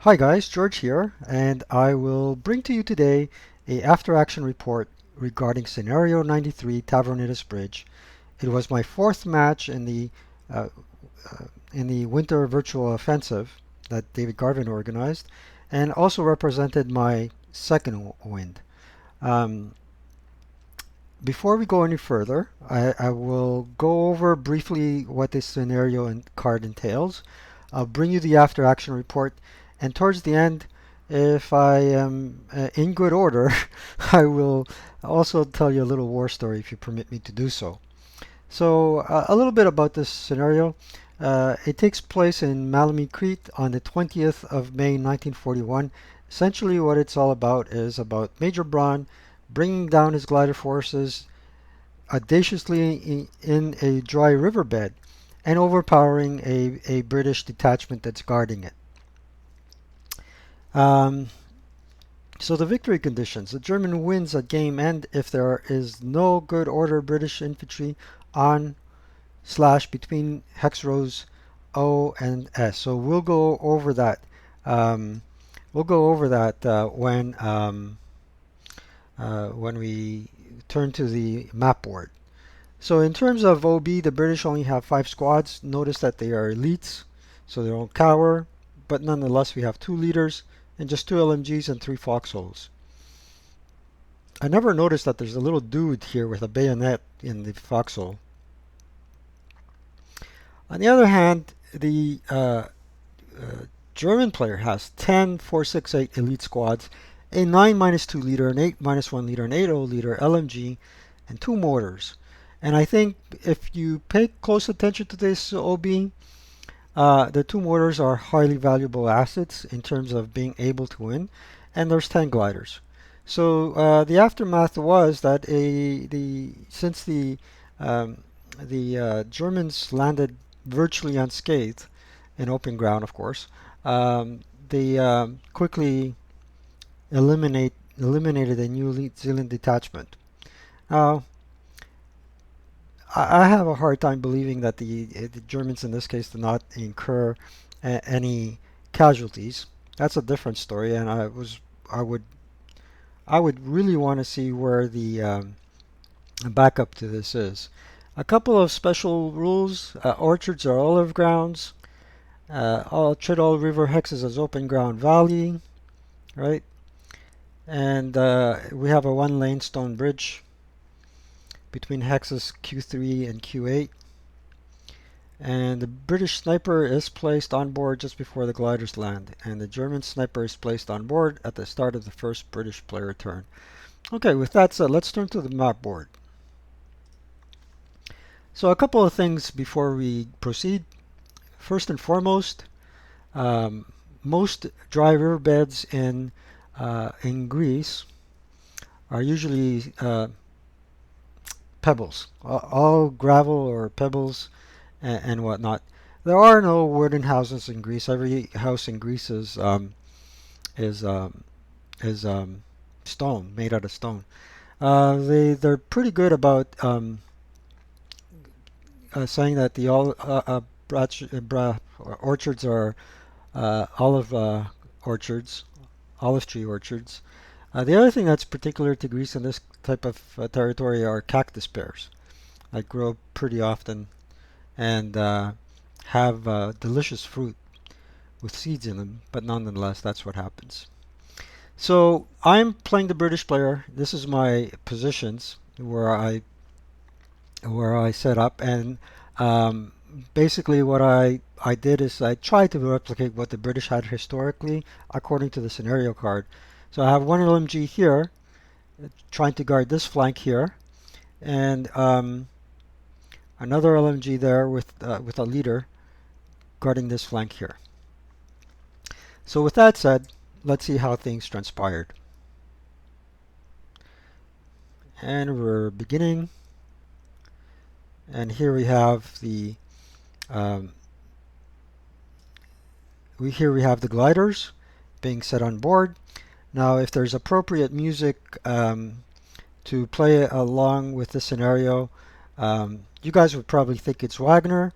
Hi guys, George here, and I will bring to you today a after-action report regarding Scenario 93 Tavronitis Bridge. It was my fourth match uh, in the Winter Virtual Offensive that David Garvin organized, and also represented my second win. Um, Before we go any further, I will go over briefly what this scenario and card entails. I'll bring you the after action report, and towards the end, if I am in good order, I will also tell you a little war story if you permit me to do so. So, a little bit about this scenario. It takes place in Malamute, Crete on the 20th of May 1941. Essentially, what it's all about is about Major Braun bringing down his glider forces audaciously in a dry riverbed and overpowering a British detachment that's guarding it. Um, so the victory conditions. The German wins at game end if there is no good order British infantry on slash between hex rows O and S. So we'll go over that. Um, we'll go over that when we turn to the map board. So in terms of OB, the British only have 5 squads. Notice that they are elites, so they don't cower, but nonetheless we have 2 leaders and just 2 LMGs and 3 foxholes. I never noticed that there's a little dude here with a bayonet in the foxhole. On the other hand, the German player has 10 468 elite squads, a 9-2 leader, an 8-1 leader, an 8-0 leader, LMG, and 2 mortars. And I think if you pay close attention to this OB, the 2 mortars are highly valuable assets in terms of being able to win, and there's 10 gliders. So the aftermath was that since the Germans landed virtually unscathed in open ground, of course, they quickly eliminated a New Zealand detachment. Now, I have a hard time believing that the Germans in this case did not incur any casualties. That's a different story, and I would I would really want to see where the backup to this is. A couple of special rules: orchards are olive grounds. Treat all river hexes as open ground valley, right? And we have a 1-lane stone bridge between hexes Q3 and Q8. And the British sniper is placed on board just before the gliders land, and the German sniper is placed on board at the start of the first British player turn. Okay, with that said, let's turn to the map board. So a couple of things before we proceed. First and foremost, um, most dry riverbeds in Greece are usually pebbles, all gravel or pebbles and whatnot. There are no wooden houses in Greece. Every house in Greece is um, is stone, made out of stone. They're pretty good about saying that the all orchards are olive orchards, olive tree orchards. The other thing that's particular to Greece and this type of territory are cactus pears that grow pretty often and have delicious fruit with seeds in them, but nonetheless, that's what happens. So I'm playing the British player. This is my positions where I set up, and um, basically what I did is I tried to replicate what the British had historically according to the scenario card. So I have one LMG here, trying to guard this flank here, and another LMG there with a leader guarding this flank here. So with that said, let's see how things transpired. And we're beginning, and here we have the um, we have the gliders being set on board. Now, if there's appropriate music to play along with this scenario, you guys would probably think it's Wagner.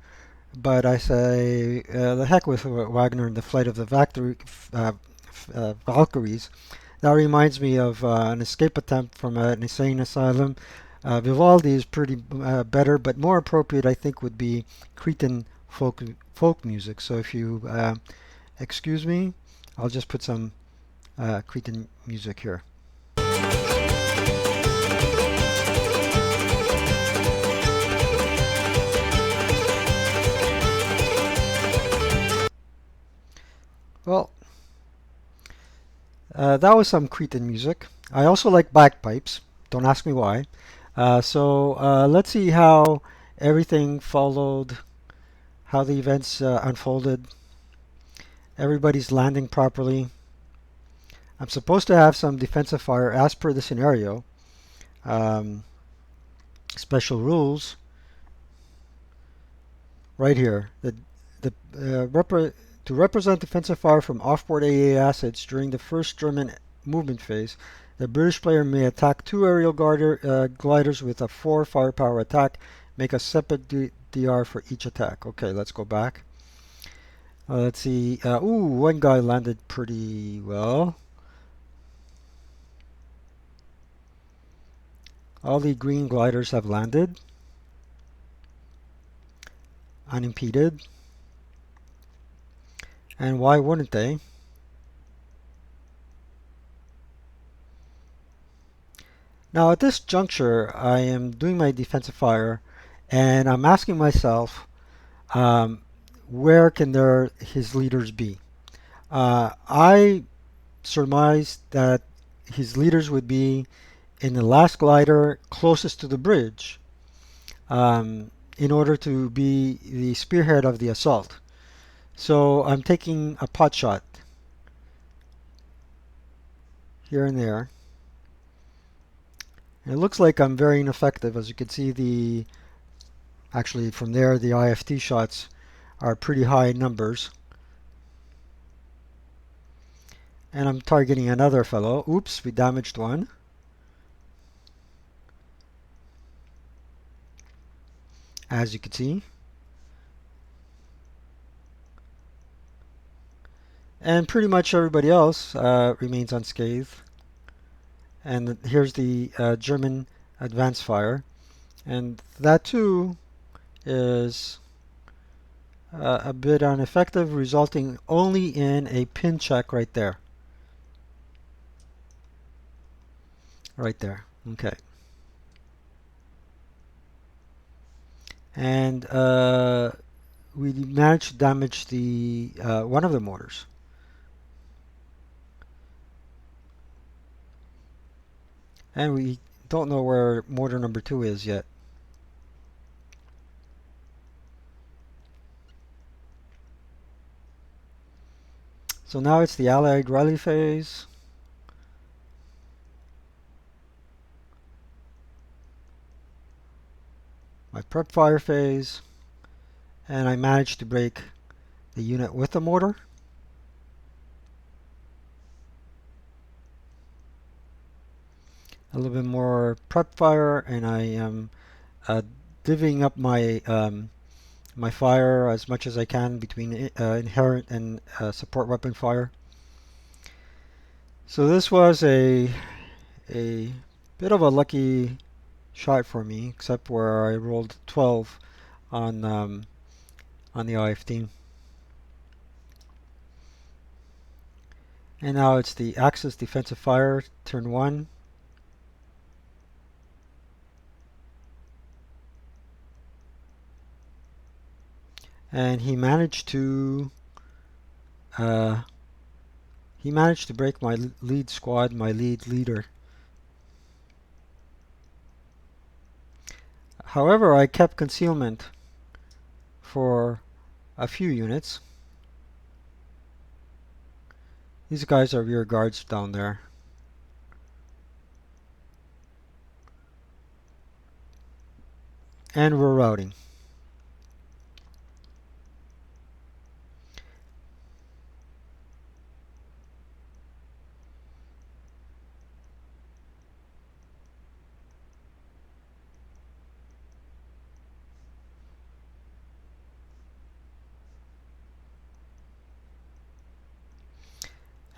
but I say the heck with Wagner and the Flight of the Valkyries. That reminds me of an escape attempt from an insane asylum. Vivaldi is pretty better, but more appropriate, I think, would be Cretan folk music. So if you excuse me, I'll just put some Cretan music here. Well, that was some Cretan music. I also like bagpipes. Don't ask me why. So let's see how everything followed, how the events unfolded. Everybody's landing properly. I'm supposed to have some defensive fire as per the scenario. Um, Special rules right here. The to represent defensive fire from offboard AA assets during the first German movement phase, the British player may attack two aerial gliders with a 4 firepower attack. Make a separate DR for each attack. Okay, let's go back. Let's see. Ooh, one guy landed pretty well. All the green gliders have landed unimpeded. And why wouldn't they? Now at this juncture, I am doing my defensive fire, and I'm asking myself, um, where can his leaders be? I surmised that his leaders would be in the last glider closest to the bridge, in order to be the spearhead of the assault. So I'm taking a pot shot here and there. And it looks like I'm very ineffective. As you can see, actually from there the IFT shots are pretty high numbers. And I'm targeting another fellow. Oops, we damaged one. As you can see. And pretty much everybody else remains unscathed. And here's the German advance fire. And that too is a bit ineffective, resulting only in a pin check right there. Right there. Okay. And we managed to damage the one of the mortars. And we don't know where mortar number 2 is yet. So now it's the Allied rally phase. My prep fire phase. And I managed to break the unit with the mortar. A little bit more prep fire, and I am divvying up my fire as much as I can between inherent and support weapon fire. So this was a bit of a lucky shot for me, except where I rolled 12 on the IFT. And now it's the Axis defensive fire, turn 1. And he managed to break my lead squad, my lead leader. However, I kept concealment for a few units. These guys are rear guards down there. And we're routing.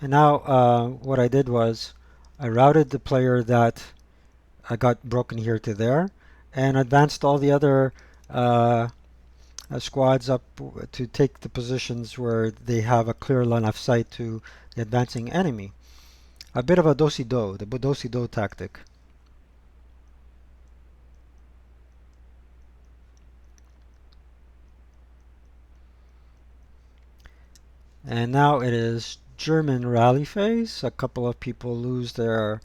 And now what I did was I routed the player that I got broken here to there and advanced all the other uh, squads up to take the positions where they have a clear line of sight to the advancing enemy. A bit of a do-si-do, the do-si-do tactic. And now it is German rally phase. A couple of people lose their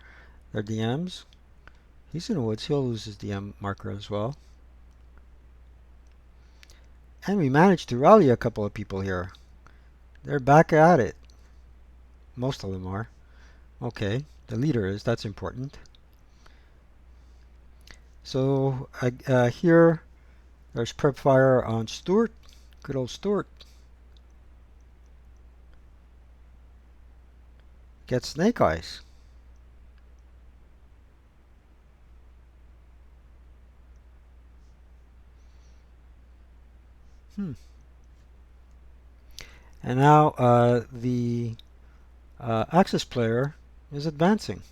DMs. He's in the woods. He'll lose his DM marker as well. And we managed to rally a couple of people here. They're back at it. Most of them are. Okay, the leader is. That's important. So here, there's prep fire on Stuart. Good old Stuart. Gets snake eyes. Hmm. And now the Axis player is advancing.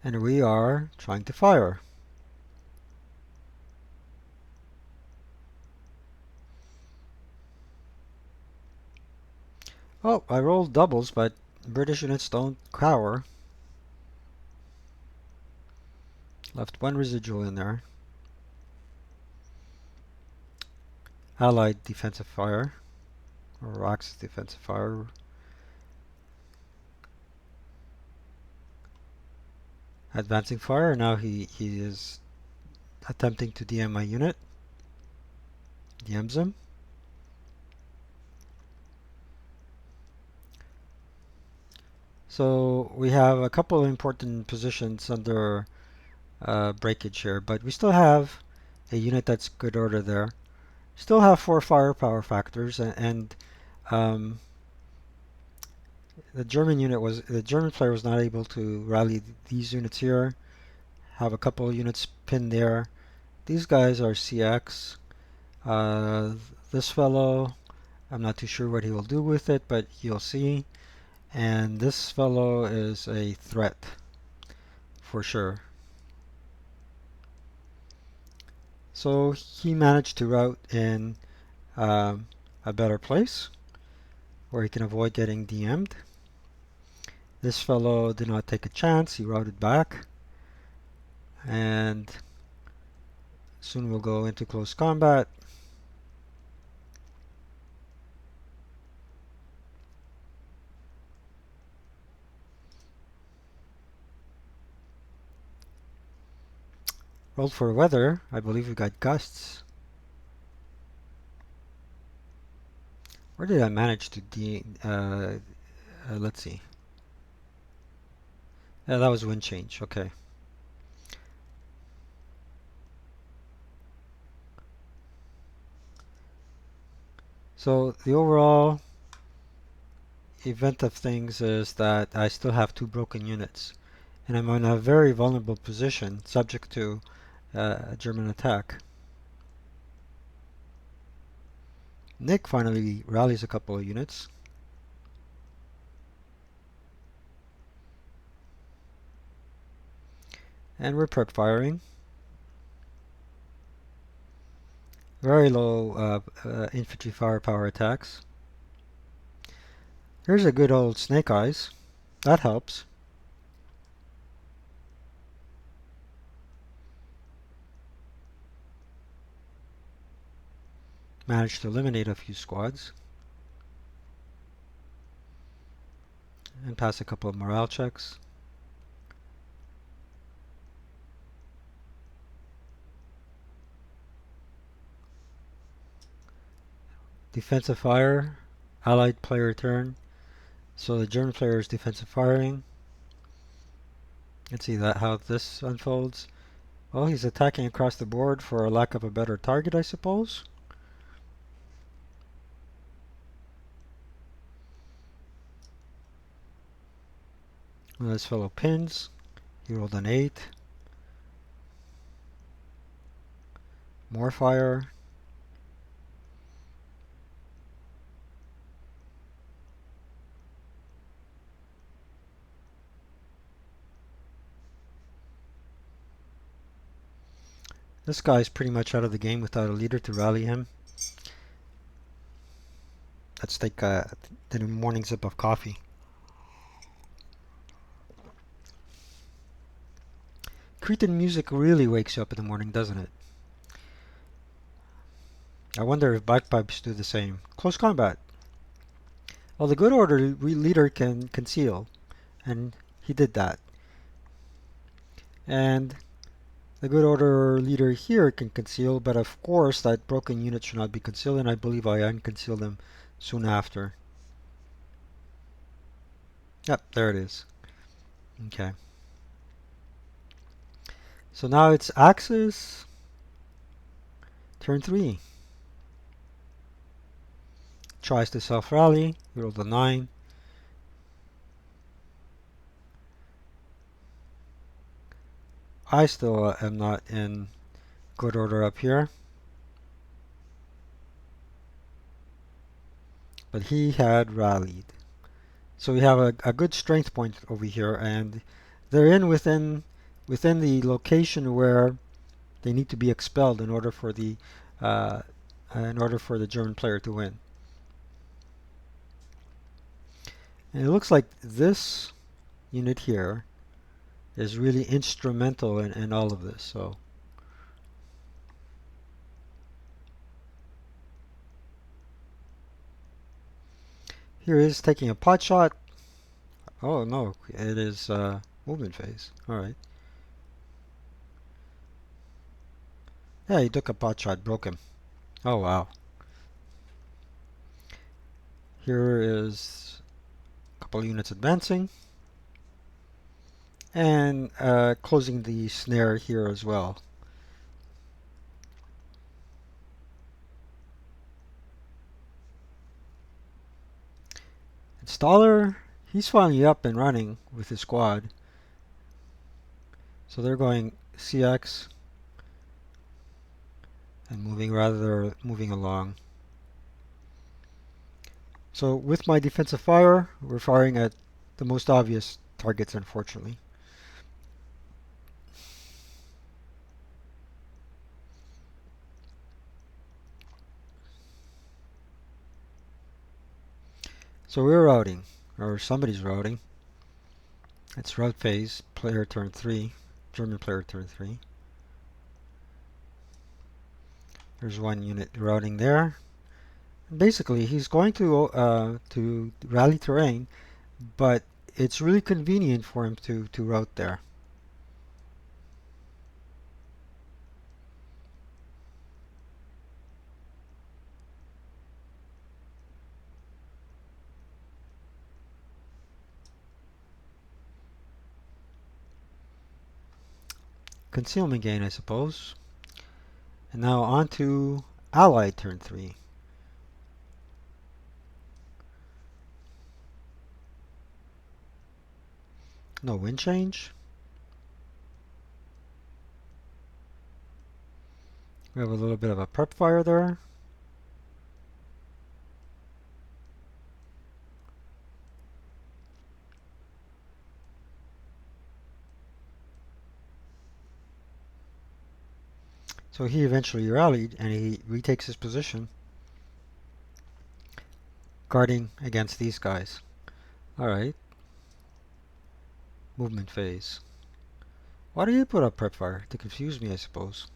And we are trying to fire. Oh, I rolled doubles, but British units don't cower. Left one residual in there. Allied defensive fire, or Axis defensive fire. Advancing fire. Now he is attempting to DM my unit. DMs him. So we have a couple of important positions under breakage here, but we still have a unit that's good order there. Still have 4 firepower factors, and um, the German player was not able to rally these units here. Have a couple of units pinned there. These guys are CX. Uh, this fellow, I'm not too sure what he will do with it, but you'll see. And this fellow is a threat for sure. So he managed to route in a better place where he can avoid getting DM'd. This fellow did not take a chance. He routed back. And soon we'll go into close combat. Rolled for weather. I believe we got gusts. Where did I manage to let's see. Yeah, that was wind change. Okay. So the overall event of things is that I still have 2 broken units. And I'm in a very vulnerable position, subject to a German attack. Nick finally rallies a couple of units. And we're prep firing. Very low infantry firepower attacks. Here's a good old snake eyes. That helps. Managed to eliminate a few squads. And pass a couple of morale checks. Defensive fire. Allied player turn. So the German player is defensive firing. Let's see how this unfolds. Well, he's attacking across the board for a lack of a better target, I suppose. Well, this fellow pins. He rolled an 8. More fire. This guy's pretty much out of the game without a leader to rally him. Let's take the morning sip of coffee. Cretan music really wakes you up in the morning, doesn't it? I wonder if bagpipes do the same. Close combat. Well, the good order leader can conceal, and he did that. And the good order leader here can conceal, but of course that broken unit should not be concealed, and I believe I unconcealed them soon after. Yep, there it is. Okay. So now it's Axis, turn 3. Tries to self-rally, he rolled a 9. I still am not in good order up here. But he had rallied. So we have a good strength point over here, and they're within the location where they need to be expelled in order for the German player to win. And it looks like this unit here is really instrumental in all of this. So here is taking a pot shot. Oh no, it is movement phase. All right. Yeah, he took a pot shot, broke him. Oh wow. Here is a couple of units advancing. And closing the snare here as well. Installer, he's finally up and running with his squad. So they're going CX and moving along. So with my defensive fire, we're firing at the most obvious targets, unfortunately. So we're routing, or somebody's routing. It's route phase, player turn 3, German player turn 3. There's one unit routing there. Basically, he's going to rally terrain, but it's really convenient for him to route there. Concealment gain, I suppose. And now on to Allied turn 3. No wind change. We have a little bit of a prep fire there. So he eventually rallied and he retakes his position, guarding against these guys. Alright. Movement phase. Why do you put up prep fire? To confuse me, I suppose.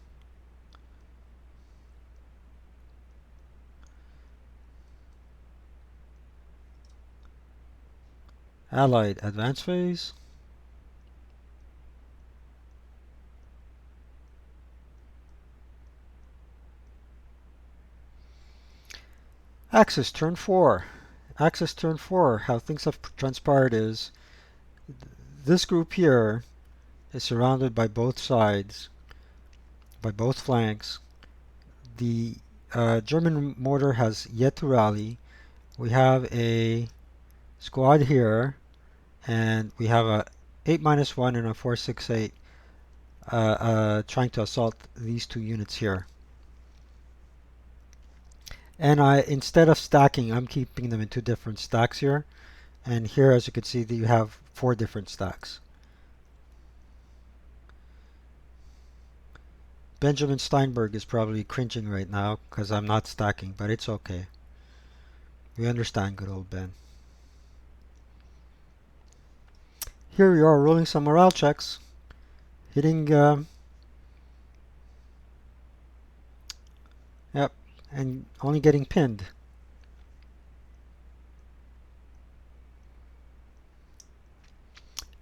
Allied advance phase. Axis turn 4. Axis turn 4. How things have transpired is this group here is surrounded by both sides, by both flanks. The German mortar has yet to rally. We have a squad here, and we have a 8-1 and a 468 trying to assault these two units here. And instead of stacking, I'm keeping them in 2 different stacks here. And here, as you can see, you have 4 different stacks. Benjamin Steinberg is probably cringing right now because I'm not stacking, but it's okay. We understand, good old Ben. Here we are rolling some morale checks, hitting, yep, and only getting pinned.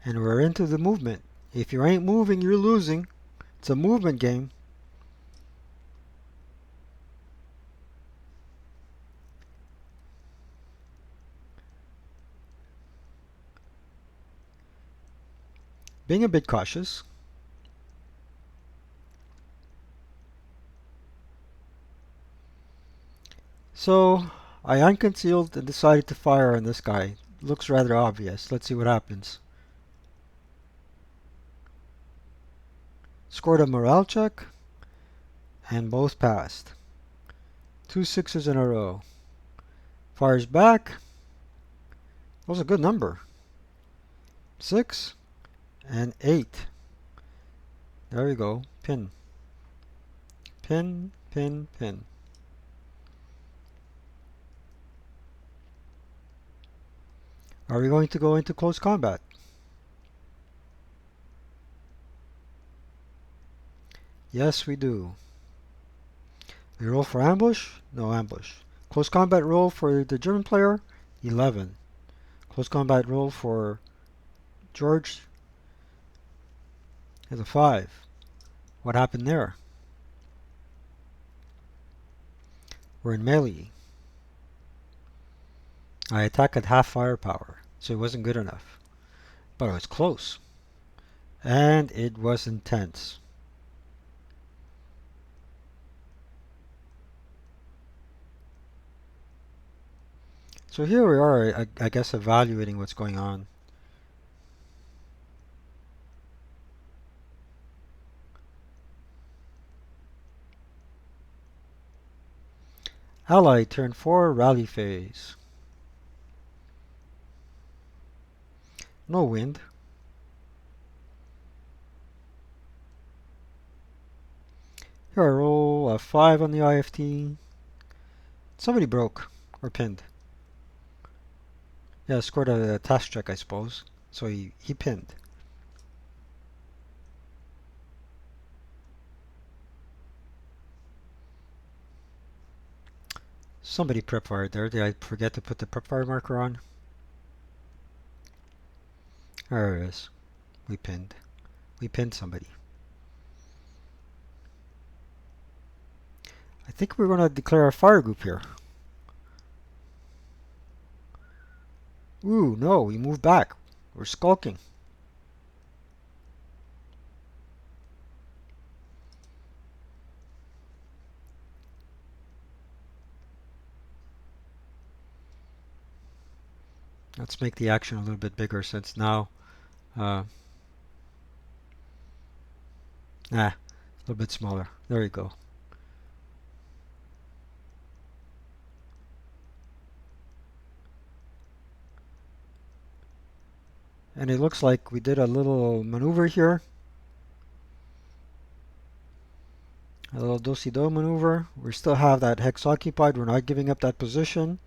And we're into the movement. If you ain't moving, you're losing. It's a movement game. Being a bit cautious. So I unconcealed and decided to fire on this guy. Looks rather obvious. Let's see what happens. Scored a morale check, and both passed. 2 sixes in a row. Fires back. That was a good number. 6 and 8. There we go. Pin. Pin, pin, pin. Are we going to go into close combat? Yes, we do. We roll for ambush? No ambush. Close combat roll for the German player? 11. Close combat roll for George is a 5. What happened there? We're in melee. I attack at half firepower, so it wasn't good enough. But it was close. And it was intense. So here we are, I guess, evaluating what's going on. Ally, turn 4, rally phase. No wind. Here I roll a 5 on the IFT. Somebody broke or pinned. Yeah, scored a task check, I suppose. So he pinned. Somebody prep fired there. Did I forget to put the prep fire marker on? There it is. We pinned. We pinned somebody. I think we're going to declare a fire group here. Ooh, no, we moved back. We're skulking. Let's make the action a little bit bigger since now, a little bit smaller. There you go. And it looks like we did a little maneuver here. A little do-si-do maneuver. We still have that hex occupied. We're not giving up that position.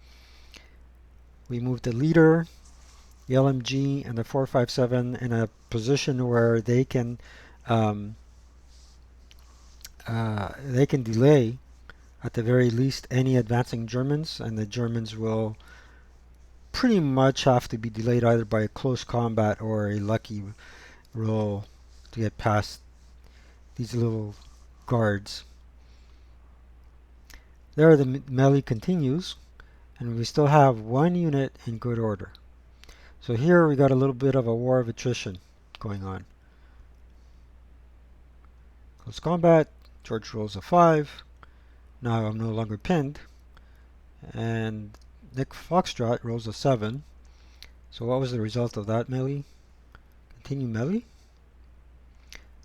We moved the leader, the LMG, and the 457 in a position where they can delay, at the very least, any advancing Germans, and the Germans will pretty much have to be delayed either by a close combat or a lucky roll to get past these little guards. There the melee continues, and we still have one unit in good order. So here we got a little bit of a war of attrition going on. Close combat, George rolls a 5. Now I'm no longer pinned. And Nick Foxtrot rolls a 7. So what was the result of that melee? Continue melee?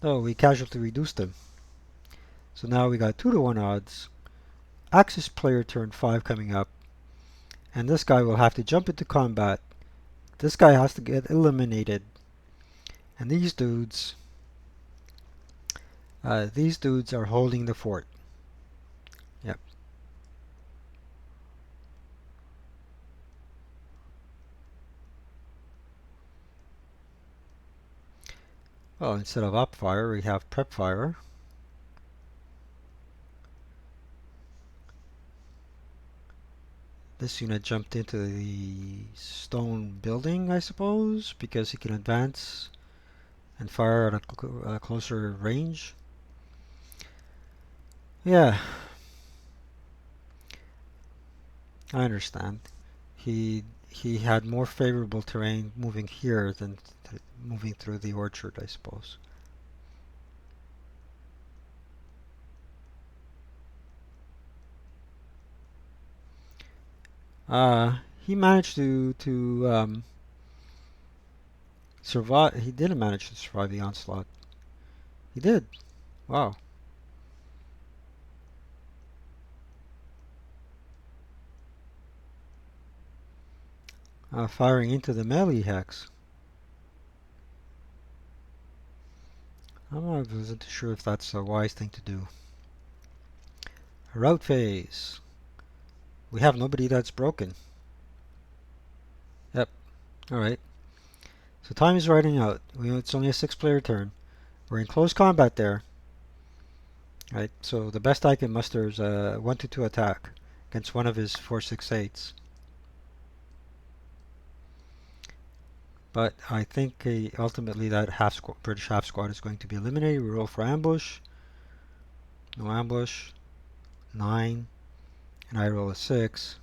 No, we casualty reduced him. So now we got 2-to-1 odds. Axis player turn 5 coming up. And this guy will have to jump into combat. This guy has to get eliminated. And these dudes These dudes are holding the fort. Yep. Well, instead of op fire, we have prep fire. This unit jumped into the stone building, I suppose, because he can advance and fire at a closer range. Yeah, I understand. He had more favorable terrain moving here than moving through the orchard, I suppose. He managed to survive. He didn't manage to survive the onslaught. He did. Wow. Firing into the melee hex. I'm not wasn't sure if that's a wise thing to do. Route phase. We have nobody that's broken. Yep. Alright. So time is running out. It's only a 6-player turn. We're in close combat there. Right. So the best I can muster is a 1-2 attack against one of his 4-6-8s. But I think ultimately that British half squad is going to be eliminated. We roll for ambush. No ambush. 9. And I roll a 6.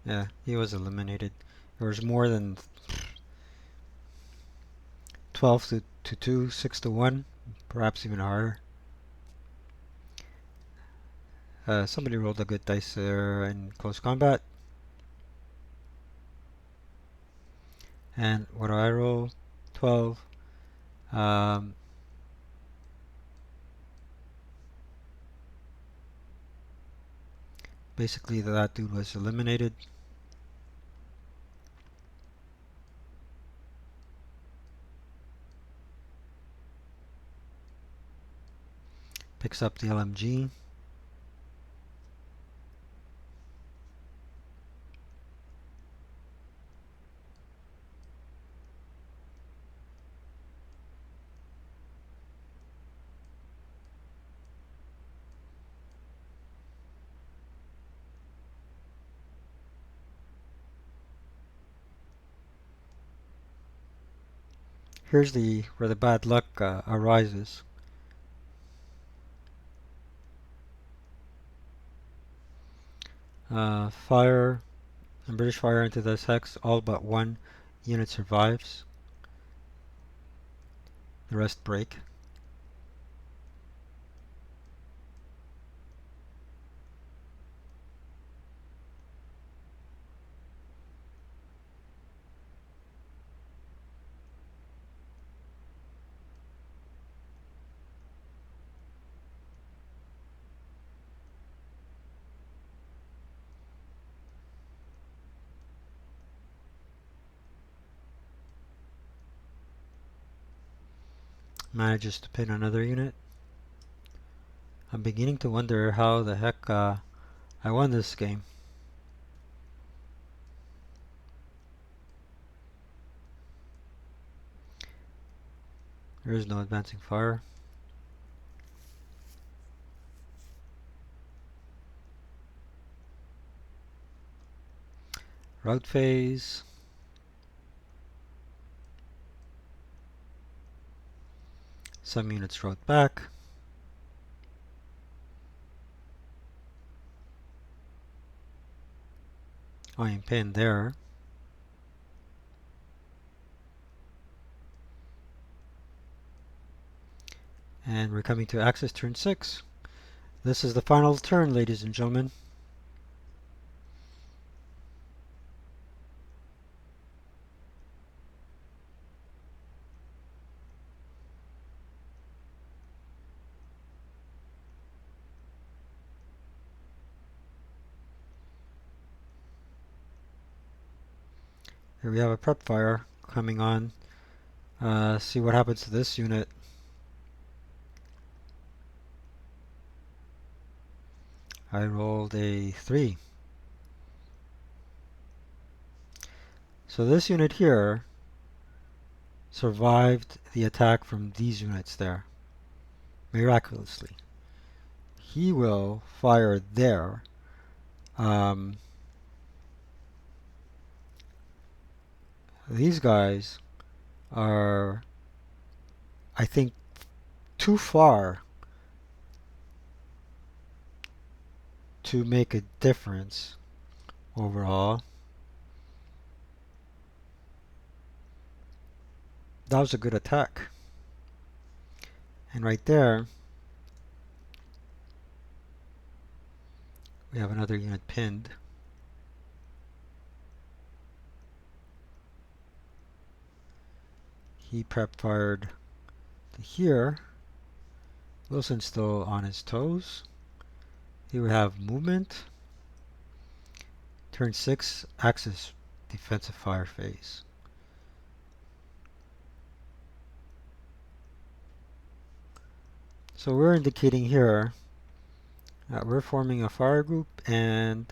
Yeah, he was eliminated. There was more than 12 to 2, 6 to 1, perhaps even higher. Somebody rolled a good dice there in close combat. And what do I roll? 12. Um, basically, that dude was eliminated. Picks up the LMG. Here's where the bad luck arises. Fire and British fire into this hex. All but one unit survives. The rest break. Manages to pin another unit. I'm beginning to wonder how the heck I won this game. There is no advancing fire. Route phase. Some units route back. I am pinned there. And we're coming to Axis turn 6. This is the final turn, ladies and gentlemen. Here we have a prep fire coming on. See what happens to this unit. I rolled a 3. So this unit here survived the attack from these units there, miraculously. He will fire there. These guys are, I think, too far to make a difference overall. That was a good attack. And right there, we have another unit pinned. He prep fired to here. Wilson's still on his toes. He would have movement. Turn 6, Axis defensive fire phase. So we're indicating here that we're forming a fire group and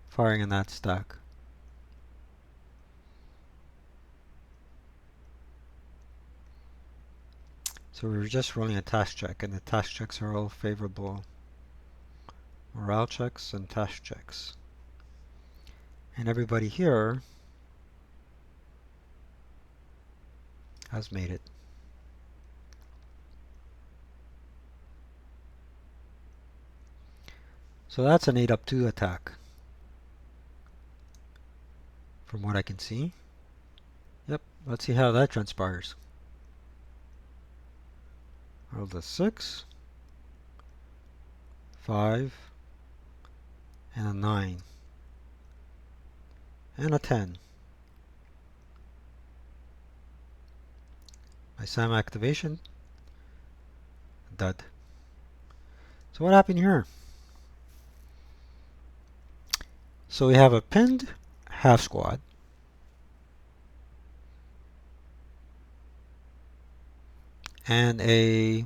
firing in that stack. So we're just rolling a task check, and the task checks are all favorable. Morale checks and task checks. And everybody here has made it. So that's an 8-up-2 attack, from what I can see. Yep, let's see how that transpires. Rolled a 6, 5, and a 9, and a 10. My SAM activation, dud. So what happened here? So we have a pinned half squad, and a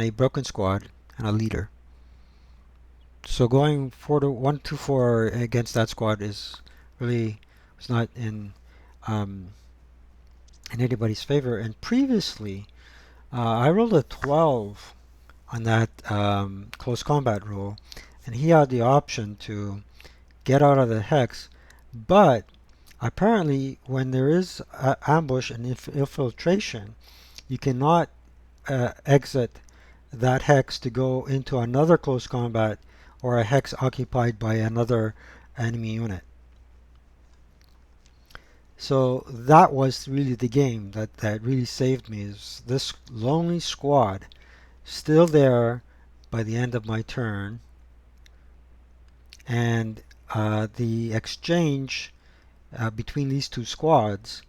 broken squad and a leader. So going 1-4 against that squad is really not in anybody's favor. And previously, I rolled a 12 on that close combat roll, and he had the option to get out of the hex, but apparently when there is ambush and infiltration, you cannot exit that hex to go into another close combat or a hex occupied by another enemy unit. So that was really the game that really saved me, is this lonely squad still there by the end of my turn, and the exchange between these two squads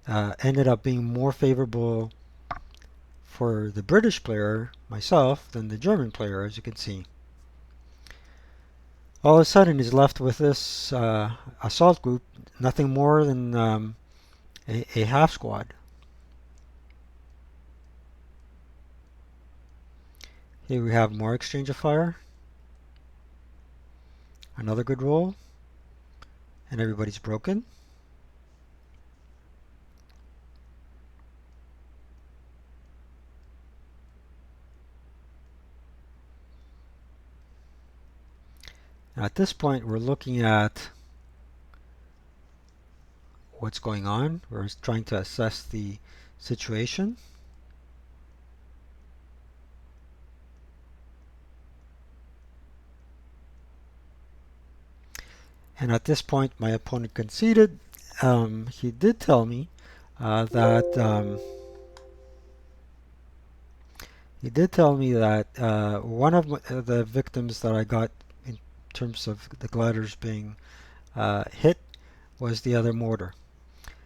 ended up being more favorable for the British player, myself, than the German player, as you can see. All of a sudden he's left with this assault group, nothing more than a half squad. Here we have more exchange of fire. Another good roll. And everybody's broken. Now at this point we're looking at what's going on. We're trying to assess the situation. And at this point my opponent conceded. He did tell me that one of the victims that I got in terms of the gliders being hit was the other mortar.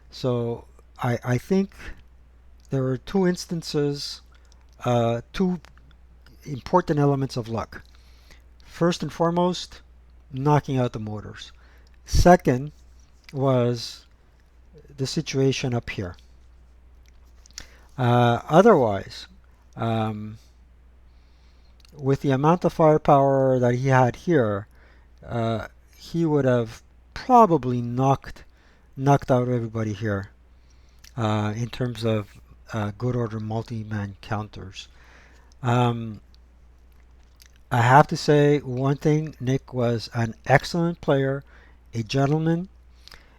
So I think there were two instances, two important elements of luck. First and foremost, knocking out the mortars. Second was the situation up here. Otherwise, with the amount of firepower that he had here, he would have probably knocked out everybody here in terms of good order multi-man counters. Um, I have to say one thing: Nick was an excellent player, a gentleman,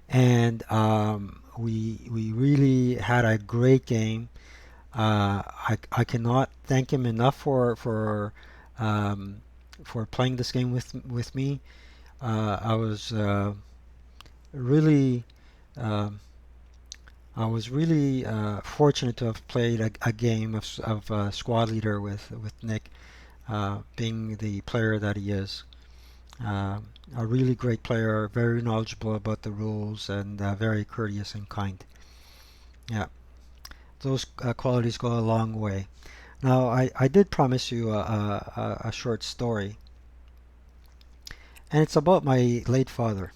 and we really had a great game. I cannot thank him enough um, for playing this game with me. I was really um I was really fortunate to have played a game of squad leader with Nick, being the player that he is. Uh, a really great player, very knowledgeable about the rules, and very courteous and kind. Yeah, those qualities go a long way. Now, I did promise you a short story, and it's about my late father.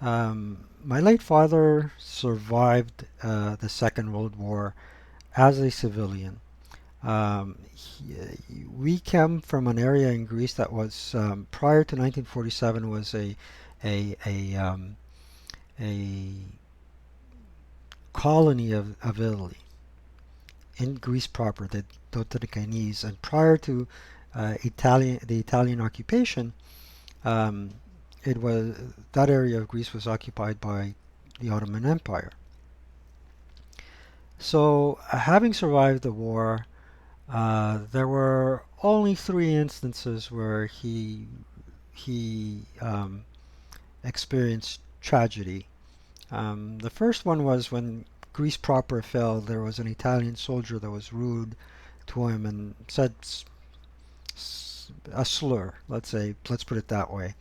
My late father survived the Second World War as a civilian. We came from an area in Greece that was prior to 1947 was a a um, a colony of Italy in Greece proper, the Dodecanese, and prior to the Italian occupation, um, it was that area of Greece was occupied by the Ottoman Empire. So, having survived the war, there were only three instances where he experienced tragedy. The first one was when Greece proper fell. There was an Italian soldier that was rude to him and said a slur. Let's put it that way.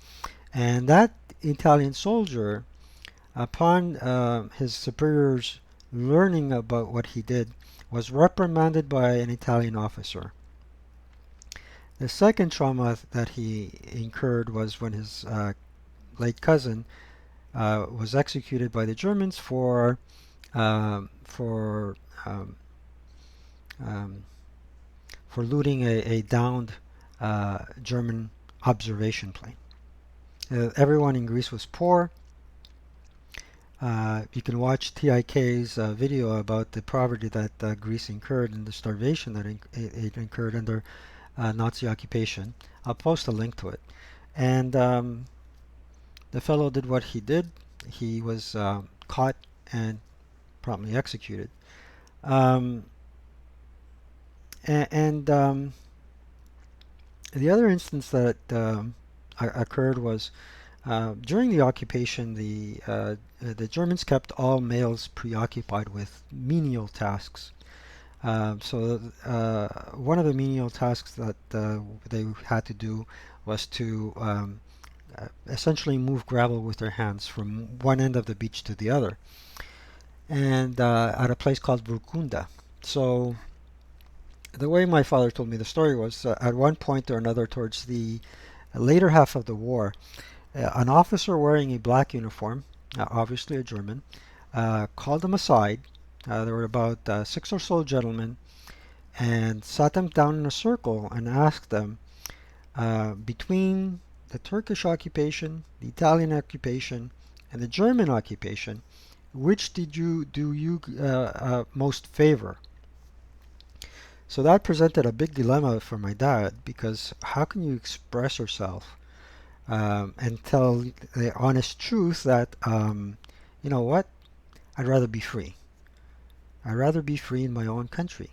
And that Italian soldier, upon his superiors learning about what he did, was reprimanded by an Italian officer. The second trauma that he incurred was when his late cousin was executed by the Germans um, for um, um, for looting a downed German observation plane. Everyone in Greece was poor. You can watch TIK's video about the poverty that Greece incurred and the starvation that it incurred under Nazi occupation. I'll post a link to it. And the fellow did what he did. He was caught and promptly executed. Um, and the other instance that occurred was during the occupation, the Germans kept all males preoccupied with menial tasks. So one of the menial tasks that they had to do was to essentially move gravel with their hands from one end of the beach to the other, and at a place called Vurkunda. So the way my father told me the story was at one point or another towards the later half of the war, an officer wearing a black uniform, obviously a German, called them aside. There were about six or so gentlemen, and sat them down in a circle and asked them, between the Turkish occupation, the Italian occupation, and the German occupation, which do you most favor? So that presented a big dilemma for my dad, because how can you express yourself and tell the honest truth that you know what, I'd rather be free. I'd rather be free in my own country.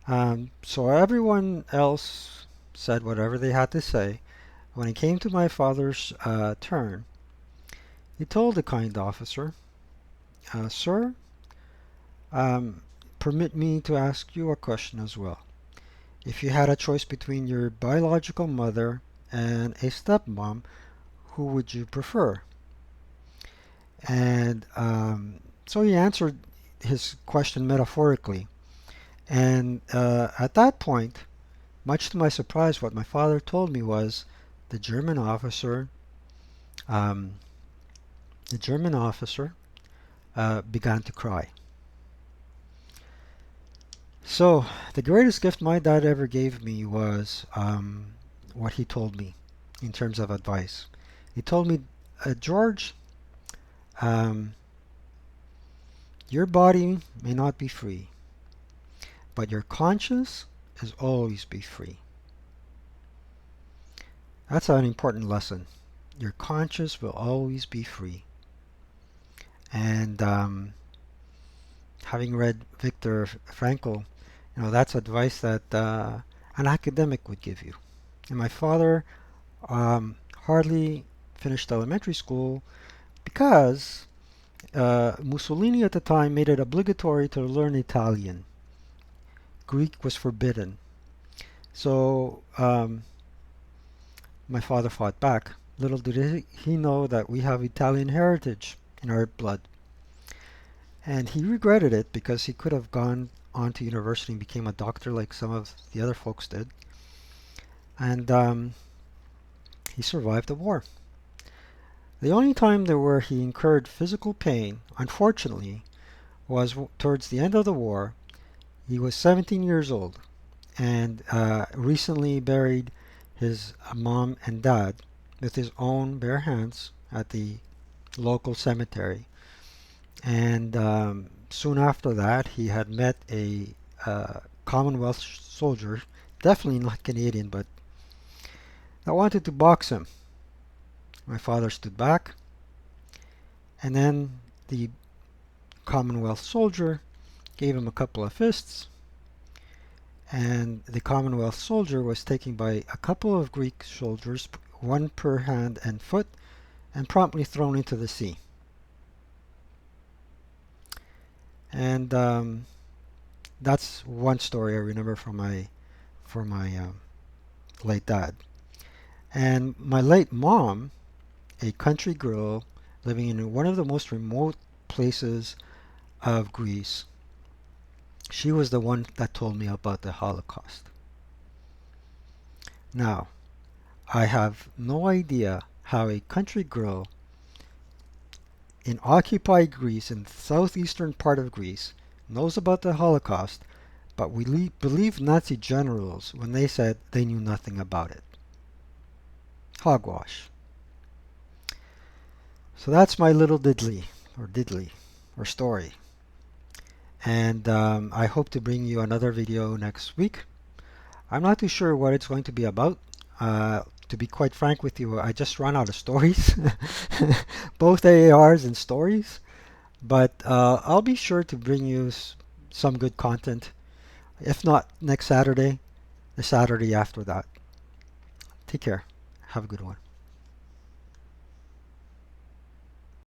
So everyone else said whatever they had to say. When it came to my father's turn, he told the kind officer, "Sir, um, permit me to ask you a question as well. If you had a choice between your biological mother and a stepmom, who would you prefer?" And so he answered his question metaphorically. And at that point, much to my surprise, what my father told me was the German officer, um, the German officer began to cry. So, the greatest gift my dad ever gave me was what he told me in terms of advice. He told me, George, um, your body may not be free, but your conscience is always be free. That's an important lesson. Your conscience will always be free. And having read Viktor Frankl, that's advice that an academic would give you. And my father hardly finished elementary school because Mussolini at the time made it obligatory to learn Italian. Greek was forbidden. So my father fought back. Little did he know that we have Italian heritage in our blood. And he regretted it because he could have gone on to university and became a doctor like some of the other folks did. And he survived the war. The only time there where he incurred physical pain, unfortunately, was towards the end of the war. He was 17 years old and recently buried his mom and dad with his own bare hands at the local cemetery. And soon after that, he had met a Commonwealth soldier, definitely not Canadian, but that wanted to box him. My father stood back, and then the Commonwealth soldier gave him a couple of fists, and the Commonwealth soldier was taken by a couple of Greek soldiers, one per hand and foot, and promptly thrown into the sea. And that's one story I remember from my late dad. And my late mom, a country girl living in one of the most remote places of Greece, she was the one that told me about the Holocaust. Now, I have no idea how a country girl in occupied Greece, in the southeastern part of Greece, knows about the Holocaust, but we believe Nazi generals when they said they knew nothing about it. Hogwash. So that's my little diddly, or story. And I hope to bring you another video next week. I'm not too sure what it's going to be about. To be quite frank with you, I just ran out of stories, both AARs and stories. But I'll be sure to bring you some good content. If not next Saturday, the Saturday after that. Take care. Have a good one.